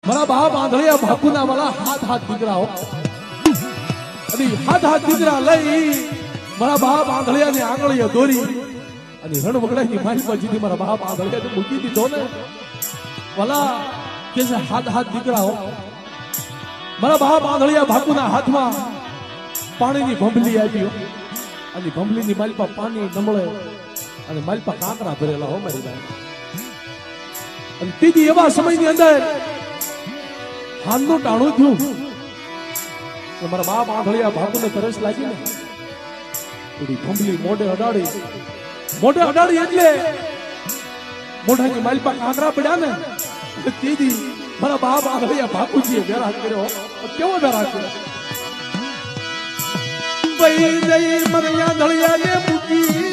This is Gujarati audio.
મારા બાપ આંધળિયા બાપુના વાળા હાથ દીકરાઓ અને હાથ દીકરા લઈ મારા બાપ આંધળિયાની આંગળીએ દોરી અને રણ વગડાની મારી પર જીધી મારા બાપ આંધળિયાને મૂકી દીધો ને વાલા કે છે હાથ દીકરાઓ મારા બાપ આંધળિયા બાપુના હાથમાં પાણીની ભંભલી આવી અને ભંભલીની માલપા પાણી નમળે અને માલપા કાંકરા ભરેલા હો મારી ભાઈ અને ત્રીજી એવા સમયની અંદર હાથનું ટાણું થયું કે મારા બાપ આંધળિયા બાપુને તરસ લાગી ને થોડી ભંભલી મોઢે અડાડી એટલે મોઢાની માલપા કાંકરા પડ્યા ને ત્રીજી મારા બાપ આંધળિયા બાપુજીએ વેરા કર્યો કેવો વેરા કર્યો ભાઈ જઈ મને આંધળિયાને મૂકી